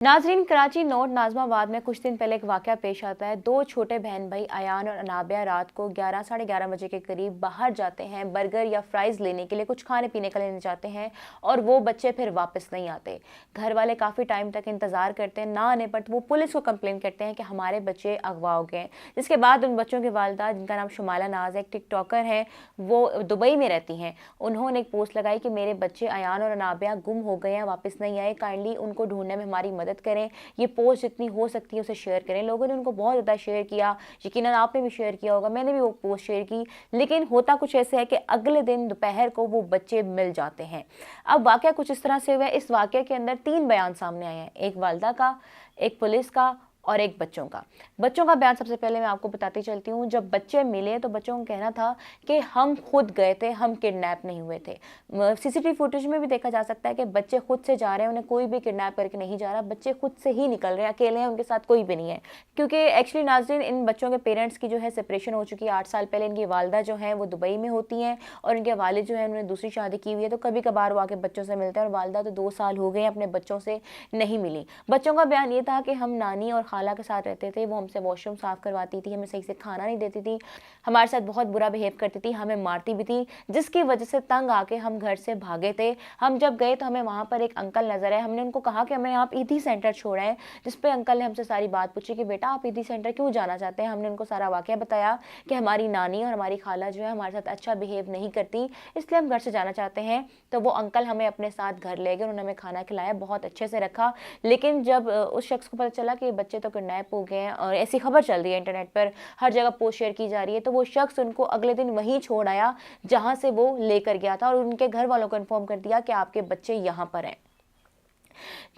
नाजरीन, कराची नोट नाजमाबाद में कुछ दिन पहले एक वाकया पेश आता है। दो छोटे बहन भाई अयान और अनाबिया रात को 11 साढ़े 11 बजे के करीब बाहर जाते हैं बर्गर या फ्राइज लेने के लिए, कुछ खाने पीने का लेने जाते हैं और वो बच्चे फिर वापस नहीं आते। घर वाले काफ़ी टाइम तक इंतज़ार करते हैं, ना आने पर वो पुलिस को कंप्लेन करते हैं कि हमारे बच्चे अगवा हो गए। जिसके बाद उन बच्चों की वालिदा, जिनका नाम शुमाला नाज है, एक टिकटॉकर हैं, वो दुबई में रहती हैं, उन्होंने एक पोस्ट लगाई कि मेरे बच्चे अयान और अनाबिया गुम हो गए हैं, वापस नहीं आए, काइंडली उनको ढूंढने में हमारी मदद करें। ये पोस्ट जितनी हो सकती है उसे शेयर करें। लोगों ने उनको बहुत ज़्यादा शेयर किया, यकीनन आपने भी शेयर किया होगा, मैंने भी वो पोस्ट शेयर की। लेकिन होता कुछ ऐसे है कि अगले दिन दोपहर को वो बच्चे मिल जाते हैं। अब वाकया कुछ इस तरह से हुआ है। इस वाकये के अंदर 3 बयान सामने आए हैं, एक वालिदा का, एक पुलिस का और एक बच्चों का। बच्चों का बयान सबसे पहले मैं आपको बताती चलती हूँ। जब बच्चे मिले तो बच्चों का कहना था कि हम खुद गए थे, हम किडनैप नहीं हुए थे। सीसीटीवी फुटेज में भी देखा जा सकता है कि बच्चे खुद से जा रहे हैं, उन्हें कोई भी किडनैप करके नहीं जा रहा, बच्चे खुद से ही निकल रहे हैं, अकेले हैं, उनके साथ कोई भी नहीं है। क्योंकि एक्चुअली नाज़रीन, इन बच्चों के पेरेंट्स की जो है सेपरेशन हो चुकी है 8 साल पहले। इनकी वालिदा जो है वो दुबई में होती हैं और इनके वालिद जो है उन्होंने दूसरी शादी की हुई है, तो कभी कभार वो आके बच्चों से मिलते हैं। और वालिदा तो 2 साल हो गए अपने बच्चों से नहीं मिली। बच्चों का बयान ये था कि हम नानी और खाला के साथ रहते थे, वो हमसे वॉशरूम साफ़ करवाती थी, हमें सही से खाना नहीं देती थी, हमारे साथ बहुत बुरा बिहेव करती थी, हमें मारती भी थी, जिसकी वजह से तंग आके हम घर से भागे थे। हम जब गए तो हमें वहाँ पर एक अंकल नजर आए। हमने उनको कहा कि हमें आप ईदी सेंटर छोड़ा है, जिस पे अंकल ने हमसे सारी बात पूछी कि बेटा आप ईदी सेंटर क्यों जाना चाहते हैं। हमने उनको सारा वाकया बताया कि हमारी नानी और हमारी खाला जो है हमारे साथ अच्छा बिहेव नहीं करती, इसलिए हम घर से जाना चाहते हैं। तो वो अंकल हमें अपने साथ घर ले गए, उन्होंने हमें खाना खिलाया, बहुत अच्छे से रखा। लेकिन जब उस शख्स को पता चला कि बच्चे तो किडनैप हो गए हैं और ऐसी खबर चल रही है, इंटरनेट पर हर जगह पोस्ट शेयर की जा रही है, तो वो शख्स उनको अगले दिन वहीं छोड़ आया जहां से वो लेकर गया था और उनके घर वालों को इन्फॉर्म कर दिया कि आपके बच्चे यहां पर हैं।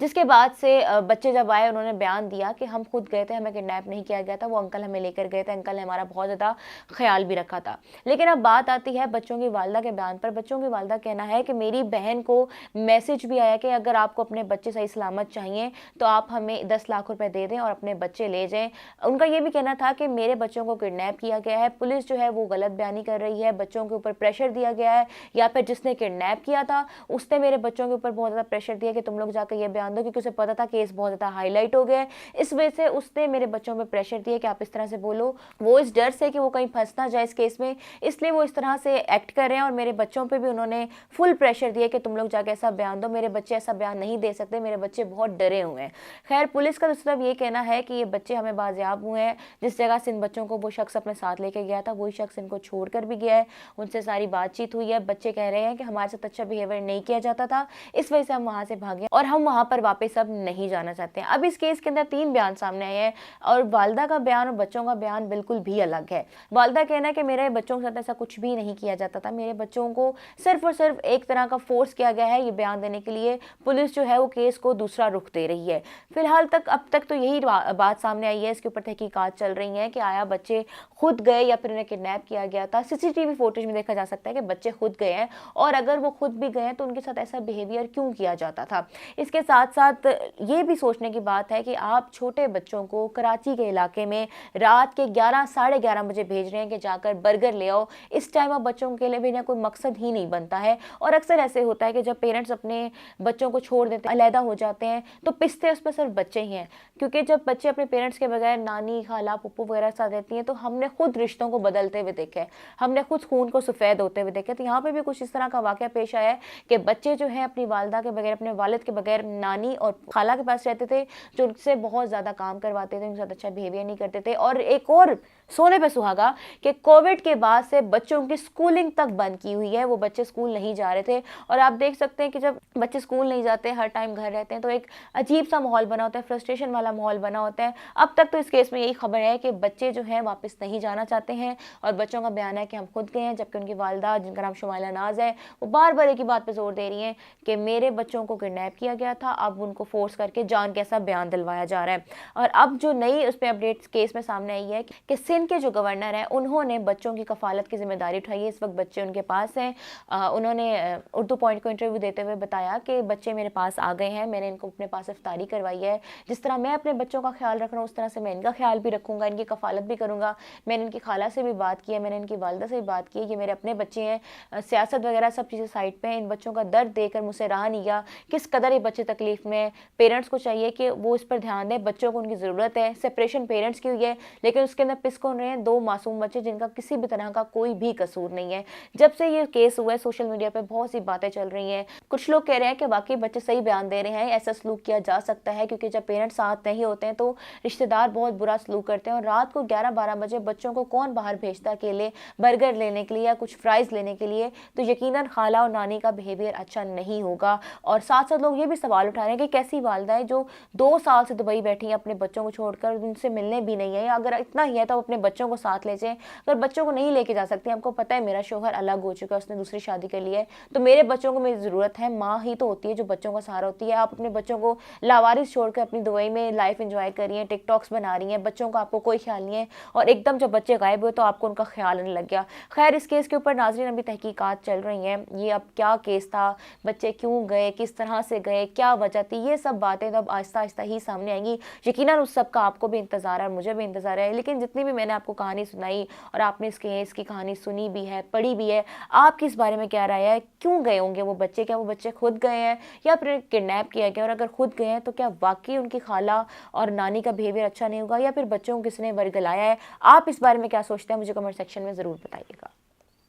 जिसके बाद से बच्चे जब आए उन्होंने बयान दिया कि हम खुद गए थे, हमें किडनैप नहीं किया गया था, वो अंकल हमें लेकर गए थे, अंकल ने हमारा बहुत ज़्यादा ख्याल भी रखा था। लेकिन अब बात आती है बच्चों की वालिदा के बयान पर। बच्चों की वालिदा कहना है कि मेरी बहन को मैसेज भी आया कि अगर आपको अपने बच्चे सही सलामत चाहिए तो आप हमें 10 लाख रुपए दे दें और अपने बच्चे ले जाएं। उनका ये भी कहना था कि मेरे बच्चों को किडनैप किया गया है, पुलिस जो है वो गलत बयानी कर रही है, बच्चों के ऊपर प्रेशर दिया गया है, या फिर जिसने किडनैप किया था उसने मेरे बच्चों के ऊपर बहुत ज़्यादा प्रेशर दिया कि तुम लोग जाकर ये बयान दो, क्योंकि उसे पता था केस बहुत ज़्यादा हाईलाइट हो गया। इस वजह से उसने मेरे बच्चों पर प्रेशर दिया कि आप इस तरह से बोलो। वो इस डर से कि वो कहीं फंस ना जाए इस केस में, इसलिए वो इस तरह से एक्ट कर रहे हैं। और मेरे बच्चों पे भी उन्होंने फुल प्रेशर दिया कि तुम लोग जाके ऐसा बयान दो। मेरे बच्चे ऐसा बयान नहीं दे सकते, मेरे बच्चे बहुत डरे हुए हैं। खैर, पुलिस का दूसरा ये कहना है कि ये बच्चे हमें बाजियाब हुए हैं, जिस जगह से इन बच्चों को वो शख्स अपने साथ लेके गया था वही शख्स इनको छोड़कर भी गया है, उनसे सारी बातचीत हुई है। बच्चे कह रहे हैं कि हमारे साथ अच्छा बिहेवियर नहीं किया जाता था, इस वजह से हम वहाँ से भागे और हम वहाँ पर वापस अब नहीं जाना चाहते हैं। अब इस केस के अंदर 3 बयान सामने आए हैं और वालिदा का बयान और बच्चों का बयान बिल्कुल भी अलग है। वालिदा कहना है कि मेरे बच्चों के साथ ऐसा कुछ भी नहीं किया जाता था, मेरे बच्चों को सिर्फ और सिर्फ एक तरह का फोर्स किया गया है ये बयान देने के लिए। पुलिस जो है वो केस को दूसरा रुख दे रही है। फिलहाल तक अब तक तो यही बात सामने आई है, इसके ऊपर तहकीकात चल रही हैं कि आया बच्चे खुद गए या फिर उन्हें किडनैप किया गया था। सीसीटीवी फुटेज में देखा जा सकता है कि बच्चे खुद गए हैं, और अगर वो खुद भी गए हैं तो उनके साथ ऐसा बिहेवियर क्यों किया जाता था। इसके साथ साथ ये भी सोचने की बात है कि आप छोटे बच्चों को कराची के इलाके में रात के 11 साढ़े 11 बजे भेज रहे हैं कि जाकर बर्गर ले आओ। इस टाइम अब बच्चों के लिए भी ना कोई मकसद ही नहीं बनता है। और अक्सर ऐसे होता है कि जब पेरेंट्स अपने बच्चों को छोड़ देते हैं, अलहदा हो जाते हैं, तो पिसते उस पर सिर्फ बच्चे ही हैं। क्योंकि जब बच्चे अपने पेरेंट्स के बगैर नानी खाला पप्पू वगैरह साथ रहती हैं तो हमने खुद रिश्तों को बदलते हुए देखे हैं, हमने खुद खून को सफ़ेद होते हुए देखे। तो यहाँ पे भी कुछ इस तरह का वाकया पेश आया है कि बच्चे जो है अपनी वालिदा के बगैर, अपने वालिद के बगैर नानी और खाला के पास रहते थे, जो उनसे बहुत ज़्यादा काम करवाते थे, उनके साथ अच्छा बिहेवियर नहीं करते थे। और एक और सोने पे सुहागा कि कोविड के बाद से बच्चों की स्कूलिंग तक बंद की हुई है, वो बच्चे स्कूल नहीं जा रहे थे। और आप देख सकते हैं कि जब बच्चे स्कूल नहीं जाते, हर टाइम घर रहते हैं, तो एक अजीब सा माहौल बना होता है, फ्रस्ट्रेशन वाला माहौल बना होता है। अब तक तो इस केस में यही खबर है कि बच्चे जो हैं वापस नहीं जाना चाहते हैं और बच्चों का बयान है कि हम खुद गए हैं, जबकि उनकी वालिदा, जिनका नाम शुमाला नाज है, वो बार बार एक ही बात पर जोर दे रही हैं कि मेरे बच्चों को किडनैप किया गया था, अब उनको फोर्स करके जान कैसा बयान दिलवाया जा रहा है। और अब जो नई उस पर अपडेट केस में सामने आई है कि सिंध के जो गवर्नर हैं उन्होंने बच्चों की कफालत की जिम्मेदारी उठाई है। इस वक्त बच्चे उनके पास हैं। उन्होंने उर्दू पॉइंट को इंटरव्यू देते हुए बताया कि बच्चे मेरे पास आ गए हैं, मैंने इनको अपने पास इफ्तारी करवाई है, जिस तरह मैं अपने बच्चों का ख्याल रख रहा हूँ उस तरह से मैं इनका ख्याल भी रखूँगा, इनकी कफालत भी करूँगा। मैंने इनकी खाला से भी बात की है, मैंने इनकी वालिदा से भी बात की है, ये मेरे अपने बच्चे हैं। सियासत वगैरह सब चीज़ें साइड पर हैं, इन बच्चों का दर्द देकर मुझसे रहा नहीं गया, किस कदर ये बच्चे तकलीफ में, पेरेंट्स को चाहिए कि वो इस पर ध्यान दें। बच्चों को उनकी ज़रूरत है। सेपरेशन पेरेंट्स की हुई है, लेकिन उसके अंदर पिस कौन रहे हैं? 2 मासूम बच्चे जिनका किसी भी तरह का कोई भी कसूर नहीं है। जब से ये केस हुआ है सोशल मीडिया पे बहुत सी बातें चल रही हैं। कुछ लोग कह रहे हैं कि वाकई बच्चे सही बयान दे रहे हैं, ऐसा सलूक किया जा सकता है, क्योंकि जब पेरेंट्स साथ नहीं होते हैं तो रिश्तेदार बहुत बुरा सलूक करते हैं। और रात को 11-12 बजे बच्चों को कौन बाहर भेजता है अकेले बर्गर लेने के लिए या कुछ फ्राइज लेने के लिए? तो यकीनन खाला और नानी का बिहेवियर अच्छा नहीं होगा। और साथ साथ लोग ये भी सवाल उठा रहे हैं कि कैसी वालदा है जो 2 साल से दुबई बैठी है अपने बच्चों को छोड़कर, उनसे मिलने भी नहीं है, या अगर इतना ही है तो अपने बच्चों को साथ ले जाए। अगर बच्चों को नहीं लेके जा सकती, आपको पता है मेरा शोहर अलग हो चुका है, उसने दूसरी शादी कर ली है, तो मेरे बच्चों को मेरी ज़रूरत है। माँ ही तो होती है जो बच्चों का सहारा होती है। आप अपने बच्चों को लावारिस छोड़कर अपनी दुबई में लाइफ एंजॉय कर रही हैं, टिकटॉक्स बना रही हैं, बच्चों का आपको कोई ख्याल नहीं है, और एकदम जब बच्चे गायब हुए तो आपको उनका ख्याल आने लग गया। खैर, इस केस के ऊपर नाज़रीन अभी तहकीकात चल रही हैं। ये अब क्या केस था, बच्चे क्यों गए, किस तरह से गए, क्या वजह थी, ये सब बातें तो अब आहिस्ता आहिस्ता ही सामने आएंगी। यकीनन उस सब का आपको भी इंतज़ार है और मुझे भी इंतज़ार है। लेकिन जितनी भी मैंने आपको कहानी सुनाई और आपने इस केस की कहानी सुनी भी है, पढ़ी भी है, आपकी इस बारे में क्या राय है? क्यों गए होंगे वो बच्चे? क्या वो बच्चे खुद गए हैं या फिर किडनैप किया गया? और अगर खुद गए हैं तो क्या वाकई उनकी खाला और नानी का बिहेवियर अच्छा नहीं होगा, या फिर बच्चों को किसने वर्गलाया है? आप इस बारे में क्या सोचते हैं? मुझे कमेंट सेक्शन में ज़रूर बताइएगा।